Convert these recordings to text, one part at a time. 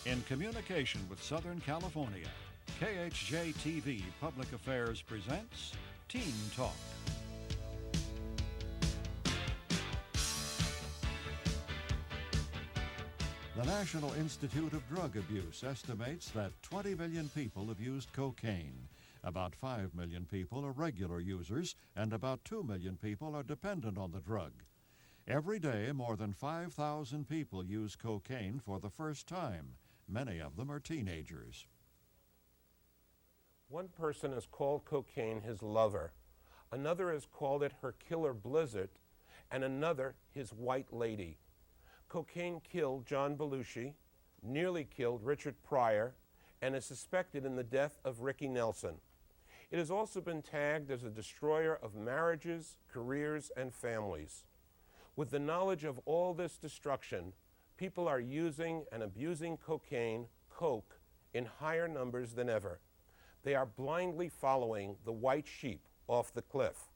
In communication with Southern California, KHJ-TV Public Affairs presents Teen Talk. The National Institute of Drug Abuse estimates that 20 million people have used cocaine. About 5 million people are regular users, and about 2 million people are dependent on the drug. Every day, more than 5,000 people use cocaine for the first time. Many of them are teenagers. One person has called cocaine his lover. Another has called it her killer blizzard, and another his white lady. Cocaine killed John Belushi, nearly killed Richard Pryor, and is suspected in the death of Ricky Nelson. It has also been tagged as a destroyer of marriages, careers, and families. With the knowledge of all this destruction, people are using and abusing cocaine, coke, in higher numbers than ever. They are blindly following the white sheep off the cliff.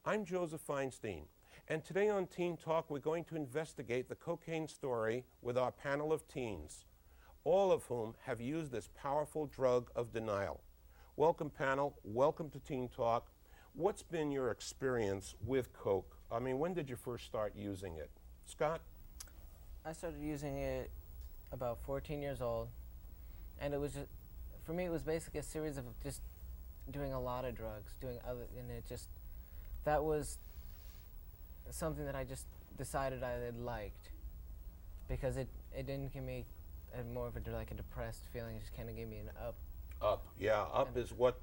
I'm Joseph Feinstein, and today on Teen Talk we're going to investigate the cocaine story with our panel of teens, all of whom have used this powerful drug of denial. Welcome, panel. Welcome to Teen Talk. What's been your experience with coke? I mean, when did you first start using it? Scott? I started using it about 14 years old, and it was just, for me, it was basically a series of just doing a lot of drugs, and it just, that was something that I just decided I had liked, because it didn't give me more of a depressed feeling. It just kind of gave me an up. Yeah, up is what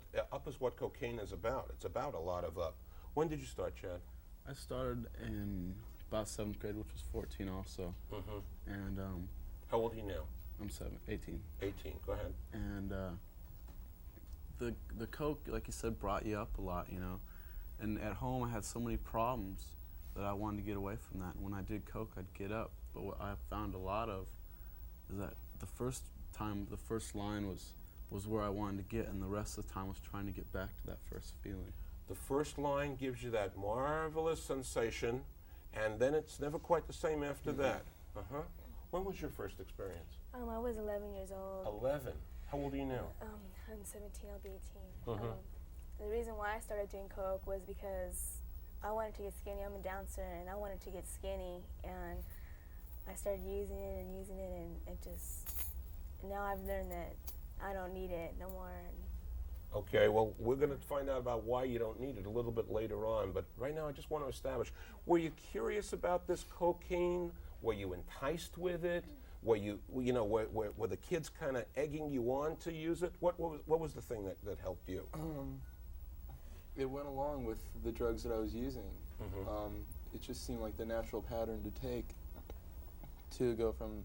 cocaine is about. It's about a lot of up. When did you start, Chad? I started in about 7th grade, which was 14 also. Mm-hmm. And how old are you now? I'm 18. 18. Go ahead. And the coke, like you said, brought you up a lot, you know. And at home, I had so many problems that I wanted to get away from that. When I did coke, I'd get up. But what I found a lot of is that the first line was where I wanted to get, and the rest of the time was trying to get back to that first feeling. The first line gives you that marvelous sensation, and then it's never quite the same after that. When was your first experience? I was 11 years old. 11. How old are you now? I'm 17, I'll be 18. The reason why I started doing coke was because I wanted to get skinny. I'm a Down syndrome, and I wanted to get skinny, and I started using it, and it just, now I've learned that I don't need it no more. Okay, well, we're going to find out about why you don't need it a little bit later on, but right now I just want to establish, were you curious about this cocaine? Were you enticed with it? Were were the kids kind of egging you on to use it? What was the thing that helped you? It went along with the drugs that I was using. It just seemed like the natural pattern to take to go from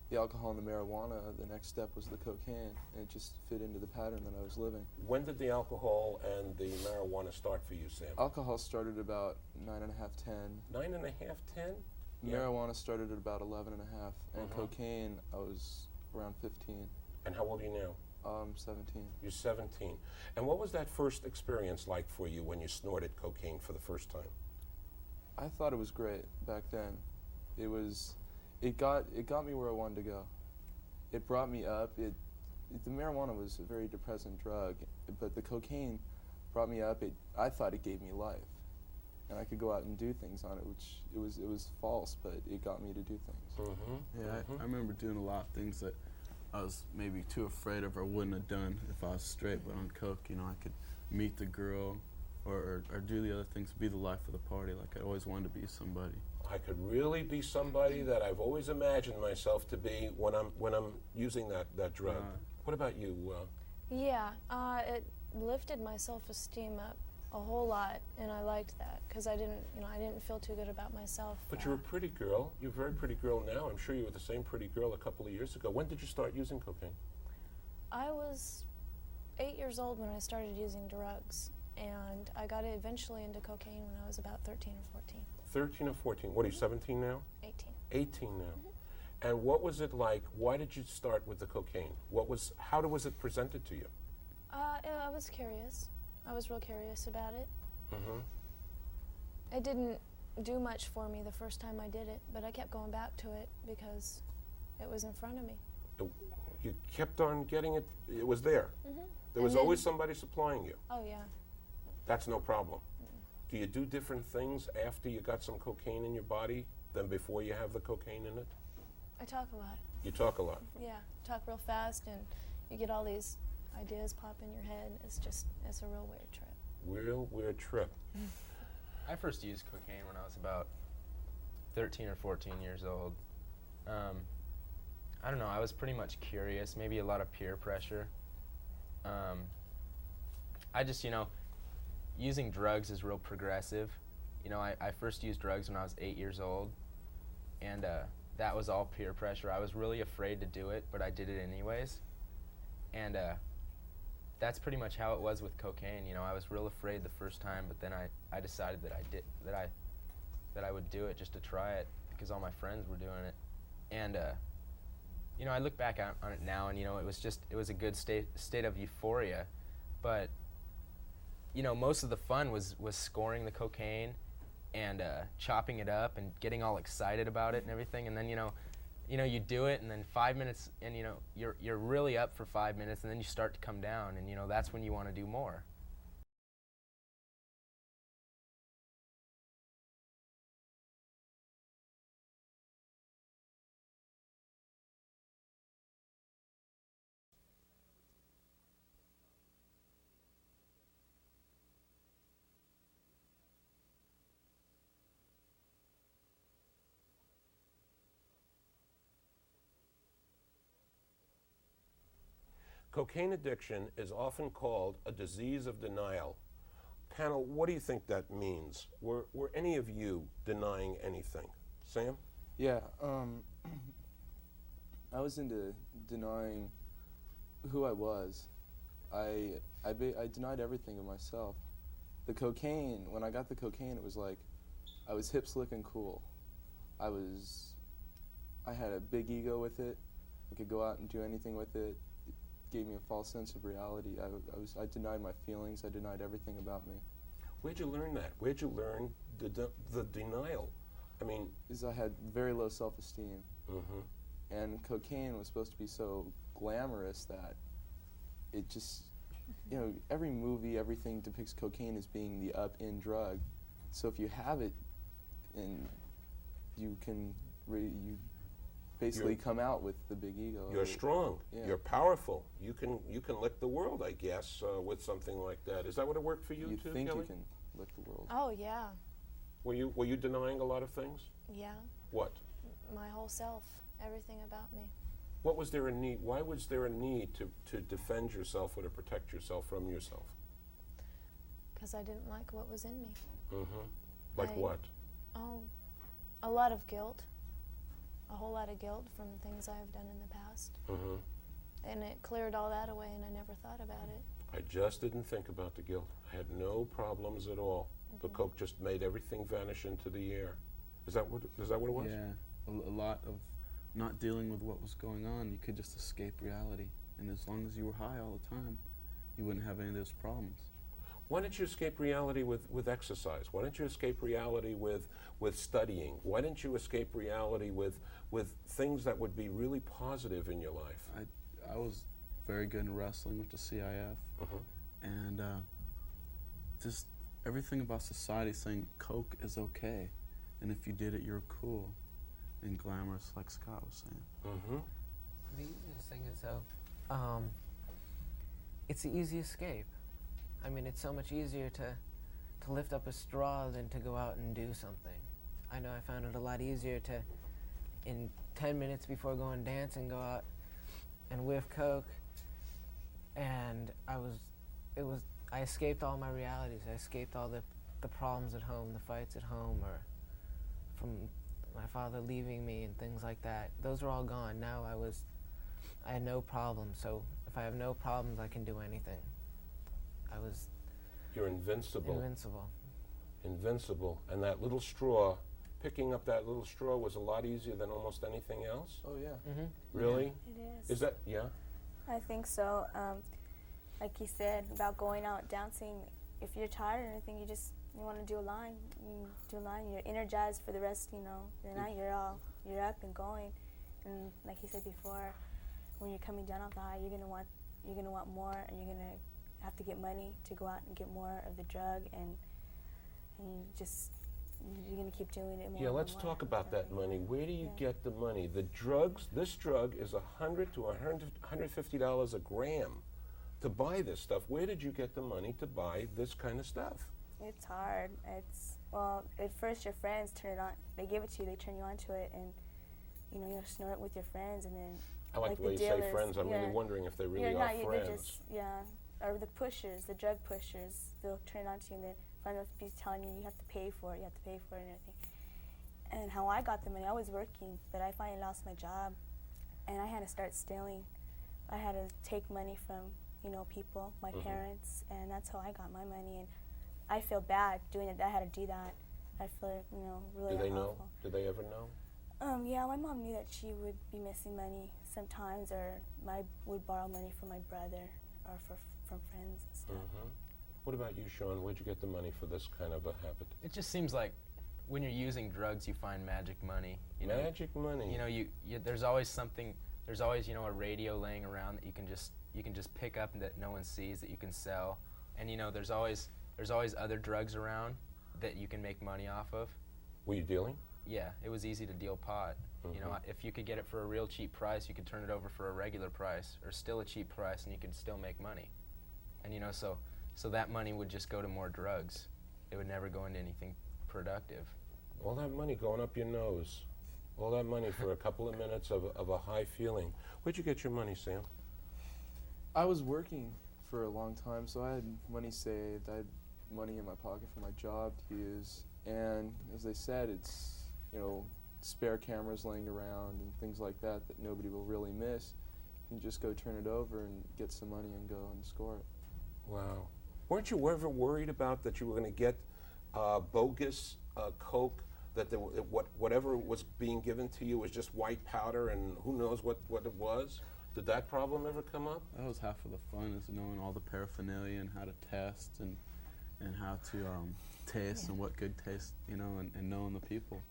the alcohol and the marijuana. The next step was the cocaine, and it just fit into the pattern that I was living. When did the alcohol and the marijuana start for you, Sam? Alcohol started about 9.5, 10. 9.5, 10? Marijuana started at about 11.5, and cocaine, I was around 15. And how old are you now? 17. You're 17. And what was that first experience like for you when you snorted cocaine for the first time? I thought it was great back then. It got me where I wanted to go. It brought me up. The marijuana was a very depressant drug, but the cocaine brought me up. I thought it gave me life, and I could go out and do things on it, which it was false, but it got me to do things. I remember doing a lot of things that I was maybe too afraid of or wouldn't have done if I was straight, but on coke, you know, I could meet the girl or do the other things, be the life of the party. Like I always wanted to be somebody. I could really be somebody that I've always imagined myself to be when I'm using that drug. What about you? Yeah, it lifted my self-esteem up a whole lot, and I liked that because I didn't feel too good about myself. But you're a pretty girl. You're a very pretty girl now. I'm sure you were the same pretty girl a couple of years ago. When did you start using cocaine? I was 8 years old when I started using drugs, and I got eventually into cocaine when I was about 13 or 14. 13 or 14. What are you, 17 now? 18. 18 now. And what was it like? Why did you start with the cocaine? How was it presented to you? I was curious. I was real curious about it. It didn't do much for me the first time I did it, but I kept going back to it because it was in front of me. You kept on getting it. It was there. Mm-hmm. There was always somebody supplying you. Oh, yeah. That's no problem. Do you do different things after you got some cocaine in your body than before you have the cocaine in it? I talk a lot. You talk a lot. Yeah, talk real fast, and you get all these ideas pop in your head. It's a real weird trip. Real weird trip. I first used cocaine when I was about 13 or 14 years old. I don't know, I was pretty much curious, maybe a lot of peer pressure. I just, using drugs is real progressive. I first used drugs when I was 8 years old, and that was all peer pressure. I was really afraid to do it, but I did it anyways. And that's pretty much how it was with cocaine. I was real afraid the first time, but then I decided that I would do it just to try it because all my friends were doing it. And I look back on it now, and it was a good state of euphoria, but most of the fun was scoring the cocaine and chopping it up and getting all excited about it and everything. And then you do it, and then 5 minutes, and you're really up for 5 minutes, and then you start to come down, and that's when you want to do more. Cocaine addiction is often called a disease of denial. Panel, what do you think that means? Were any of you denying anything? Sam? Yeah, I was into denying who I was. I denied everything of myself. The cocaine, when I got the cocaine, it was like I was hip, slick, and cool. I had a big ego with it. I could go out and do anything with it. It gave me a false sense of reality. I denied my feelings. I denied everything about me. Where'd you learn that? Where'd you learn the denial? I mean, Is I had very low self-esteem. And cocaine was supposed to be so glamorous that it just, every movie, everything depicts cocaine as being the up-in drug. So if you have it, and you can, you basically come out with the big ego. you're strong. Yeah. You're powerful. You can lick the world, I guess, with something like that. Is that what it worked for you You too, think Kelly? you can lick the world. Oh, yeah. Were you denying a lot of things? Yeah. What? My whole self, everything about me. What was there a need? Why was there a need to defend yourself or to protect yourself from yourself? Because I didn't like what was in me. Like what? Oh, a lot of guilt. A whole lot of guilt from things I've done in the past. And it cleared all that away, and I never thought about it. I just didn't think about the guilt. I had no problems at all. The coke just made everything vanish into the air. Is that what it was? Yeah, a lot of not dealing with what was going on. You could just escape reality, and as long as you were high all the time, you wouldn't have any of those problems. Why didn't you escape reality with exercise? Why didn't you escape reality with studying? Why didn't you escape reality with things that would be really positive in your life? I was very good in wrestling with the CIF, and just everything about society saying coke is okay, and if you did it, you're cool and glamorous, like Scott was saying. The easiest thing is, though, it's the easy escape. I mean, it's so much easier to lift up a straw than to go out and do something. I know I found it a lot easier to, in 10 minutes before going dancing, go out and whiff coke, and I escaped all my realities. I escaped all the problems at home, the fights at home, or from my father leaving me and things like that. Those were all gone. Now I had no problems, so if I have no problems, I can do anything. You're invincible. Invincible. And that little straw, picking up that little straw was a lot easier than almost anything else? Oh, yeah. Really? It is. Is that, yeah? I think so. Like he said about going out dancing, if you're tired or anything, you want to do a line. You do a line. You're energized for the rest. The night. You're up and going. And like he said before, when you're coming down off the high, you're gonna want more, and you're gonna have to get money to go out and get more of the drug, and you're gonna keep doing it more. Yeah, and let's more talk and about that more. money. Where do you Yeah. get the money? The drugs, this drug is $100 to $150 a gram to buy this stuff. Where did you get the money to buy this kind of stuff? It's hard. Well, at first your friends turn it on. They give it to you. They turn you on to it, and you snort it with your friends, and then. I like the way you say dealers, friends. I'm really yeah. wondering if they really Yeah, are no, friends. or the pushers, the drug pushers. They'll turn it on to you, and then friends will be telling you have to pay for it. You have to pay for it and everything. And how I got the money, I was working, but I finally lost my job, and I had to start stealing. I had to take money from people, my parents, and that's how I got my money. And I feel bad doing it. I had to do that. I feel really Did they know? awful. Did they ever know? Yeah, my mom knew that she would be missing money sometimes, or I would borrow money from my brother or from friends and stuff. What about you, Sean? Where'd you get the money for this kind of a habit? It just seems like when you're using drugs, you find magic money. Magic money. There's always something. There's always a radio laying around that you can just pick up and that no one sees, that you can sell, and there's always other drugs around that you can make money off of. Were you dealing? Yeah, it was easy to deal pot. If you could get it for a real cheap price, you could turn it over for a regular price, or still a cheap price, and you could still make money. And so that money would just go to more drugs. It would never go into anything productive. All that money going up your nose. All that money for a couple of minutes of a high feeling. Where'd you get your money, Sam? I was working for a long time, so I had money saved. I had money in my pocket for my job to use. And as I said, it's, spare cameras laying around and things like that nobody will really miss. You can just go turn it over and get some money and go and score it. Wow. Weren't you ever worried about that you were going to get bogus coke, that whatever was being given to you was just white powder and who knows what it was? Did that problem ever come up? That was half of the fun, is knowing all the paraphernalia and how to test and how to taste and what good taste, and knowing the people.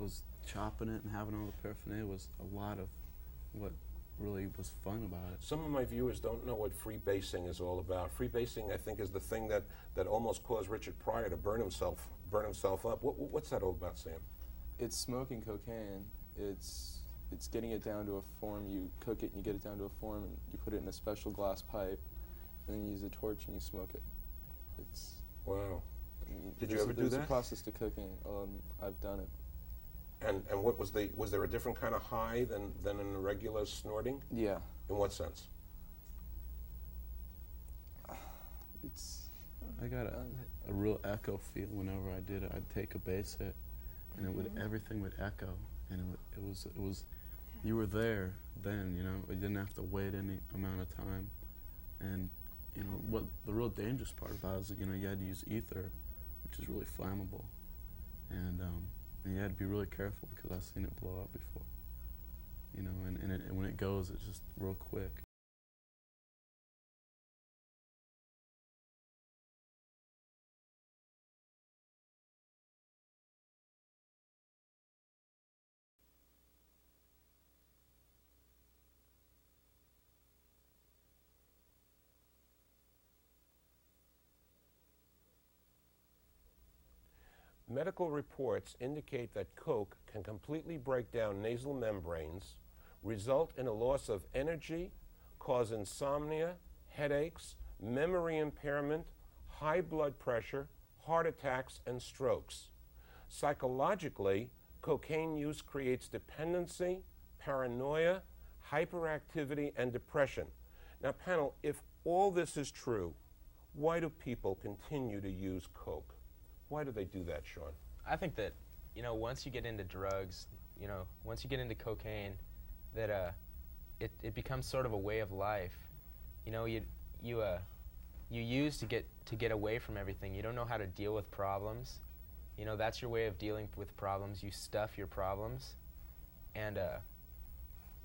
Was chopping it and having all the paraphernalia was a lot of what really was fun about it. Some of my viewers don't know what freebasing is all about. Freebasing, I think, is the thing that almost caused Richard Pryor to burn himself up. What's that all about, Sam? It's smoking cocaine. It's getting it down to a form. You cook it and you get it down to a form, and you put it in a special glass pipe, and then you use a torch and you smoke it. It's wow. Did you there's ever do there's that? a process to cooking. I've done it. And what was there a different kind of high than in a regular snorting? Yeah. In what sense? I got a real echo feel whenever I did it. I'd take a bass hit, and everything would echo, and it was you were there then. You didn't have to wait any amount of time, and what the real dangerous part about it is that you had to use ether, which is really flammable, and you had to be really careful because I've seen it blow up before. And when it goes, it's just real quick. Medical reports indicate that coke can completely break down nasal membranes, result in a loss of energy, cause insomnia, headaches, memory impairment, high blood pressure, heart attacks, and strokes. Psychologically, cocaine use creates dependency, paranoia, hyperactivity, and depression. Now, panel, if all this is true, why do people continue to use coke? Why do they do that, Sean? I think that, once you get into drugs, once you get into cocaine, that it becomes sort of a way of life. You use to get away from everything. You don't know how to deal with problems. That's your way of dealing with problems. You stuff your problems, and a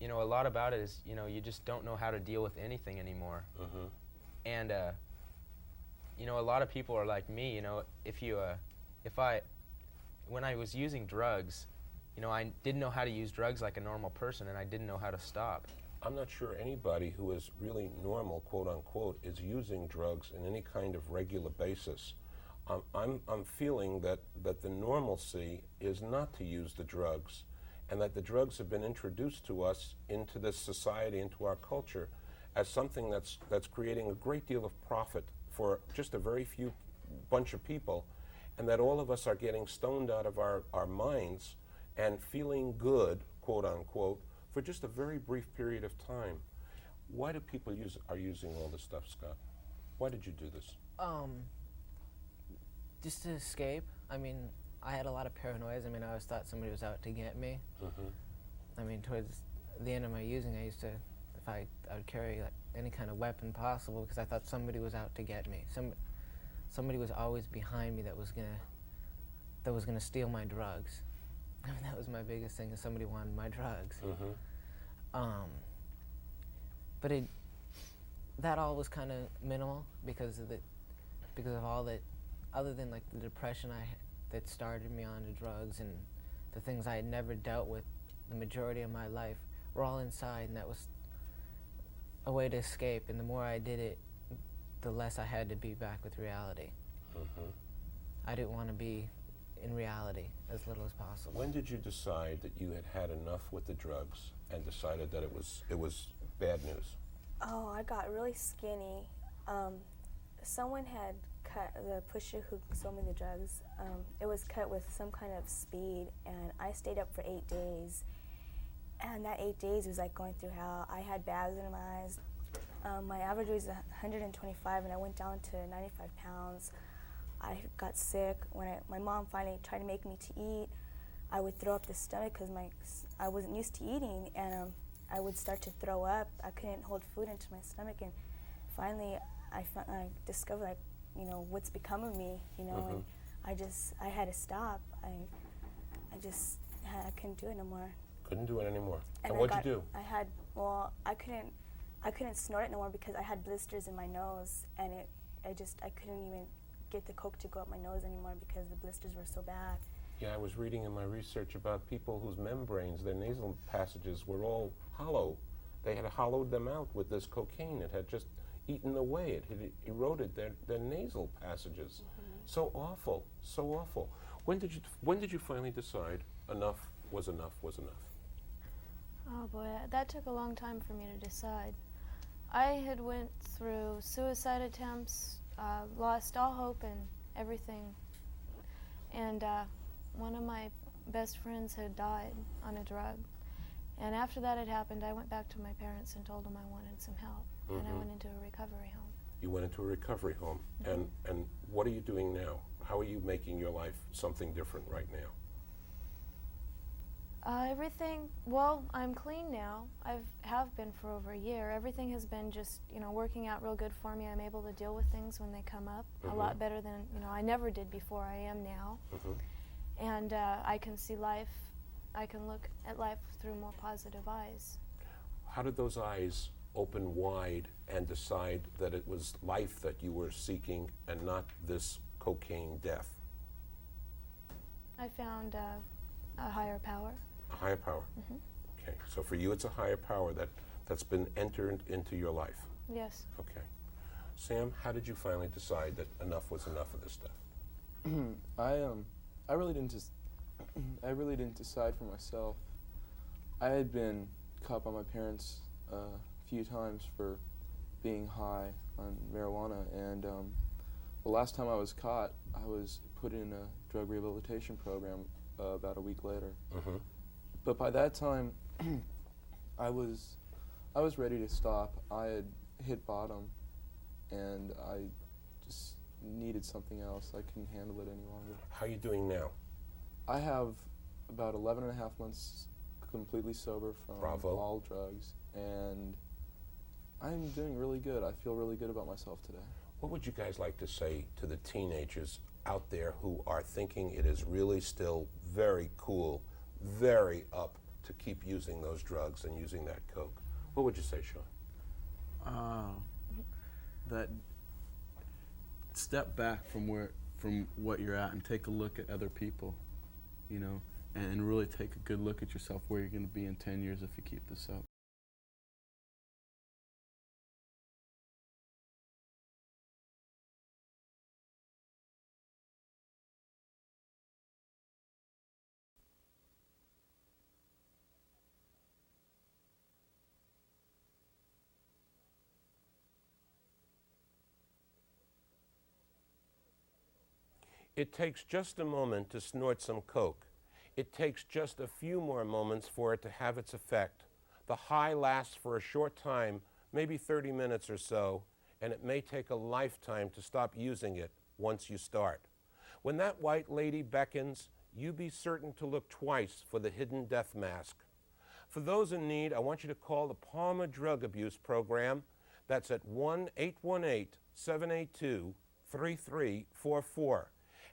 lot about it is you just don't know how to deal with anything anymore. And a lot of people are like me. When I was using drugs, I didn't know how to use drugs like a normal person, and I didn't know how to stop. I'm not sure anybody who is really normal, quote unquote, is using drugs in any kind of regular basis. I'm feeling that the normalcy is not to use the drugs, and that the drugs have been introduced to us into this society, into our culture, as something that's creating a great deal of profit for just a very few bunch of people, and that all of us are getting stoned out of our minds and feeling good, quote unquote, for just a very brief period of time. Why do people are using all this stuff, Scott? Why did you do this? Just to escape. I mean, I had a lot of paranoia. I mean, I always thought somebody was out to get me. I mean, towards the end of my using, I used to, if I would carry like any kind of weapon possible, because I thought somebody was out to get me. Somebody was always behind me that was gonna steal my drugs. I mean, that was my biggest thing, is somebody wanted my drugs. But that all was kind of minimal because of all that, other than like the depression that started me on to drugs, and the things I had never dealt with the majority of my life were all inside, and that was a way to escape. And the more I did it, the less I had to be back with reality. I didn't want to be in reality as little as possible. When did you decide that you had had enough with the drugs and decided that it was bad news? Oh, I got really skinny. Someone had cut the pusher who sold me the drugs. It was cut with some kind of speed, and I stayed up for 8 days. And that 8 days was like going through hell. I had bags under my eyes. My average was 125, and I went down to 95 pounds. I got sick. When my mom finally tried to make me to eat, I would throw up the stomach because I wasn't used to eating, and I would start to throw up. I couldn't hold food into my stomach, and finally I discovered, like, you know, what's become of me, you know, and I had to stop. I couldn't do it no more. Couldn't do it anymore. And what'd you do? I couldn't snort it no more because I had blisters in my nose, and I couldn't even get the coke to go up my nose anymore because the blisters were so bad. Yeah, I was reading in my research about people whose membranes, their nasal passages were all hollow. They had hollowed them out with this cocaine. It had just eaten away. It had eroded their nasal passages. So awful, so awful. When did you finally decide enough was enough was enough? Oh boy, that took a long time for me to decide. I had went through suicide attempts, lost all hope and everything, and one of my best friends had died on a drug. And after that had happened, I went back to my parents and told them I wanted some help, and I went into a recovery home. You went into a recovery home, and what are you doing now? How are you making your life something different right now? Well, I'm clean now. Have been for over a year. Everything has been just, you know, working out real good for me. I'm able to deal with things when they come up a lot better than, you know, I never did before. I am now. And I can see life, I can look at life through more positive eyes. How did those eyes open wide and decide that it was life that you were seeking and not this cocaine death? I found a higher power. A higher power? Okay, so for you it's a higher power that's been entered into your life? Yes. Okay. Sam, how did you finally decide that enough was enough of this stuff? I really didn't decide for myself. I had been caught by my parents a few times for being high on marijuana, and the last time I was caught, I was put in a drug rehabilitation program about a week later. But by that time, I was ready to stop. I had hit bottom, and I just needed something else. I couldn't handle it any longer. How are you doing now? I have about 11 and a half months completely sober from all drugs, and I'm doing really good. I feel really good about myself today. What would you guys like to say to the teenagers out there who are thinking it is really still very cool, very up to keep using those drugs and using that coke? What would you say, Sean? That step back from what you're at and take a look at other people, you know, and really take a good look at yourself, where you're going to be in 10 years if you keep this up. It takes just a moment to snort some coke. It takes just a few more moments for it to have its effect. The high lasts for a short time, maybe 30 minutes or so, and it may take a lifetime to stop using it once you start. When that white lady beckons, you be certain to look twice for the hidden death mask. For those in need, I want you to call the Palmer Drug Abuse Program. That's at 1-818-782-3344.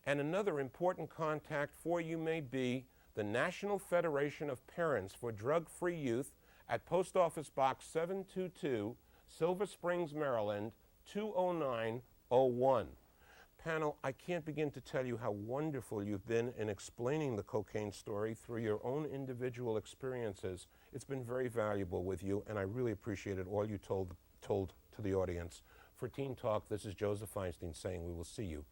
And another important contact for you may be the National Federation of Parents for Drug-Free Youth at Post Office Box 722, Silver Springs, Maryland, 20901. Panel, I can't begin to tell you how wonderful you've been in explaining the cocaine story through your own individual experiences. It's been very valuable with you, and I really appreciated all you told to the audience. For Teen Talk, this is Joseph Feinstein saying we will see you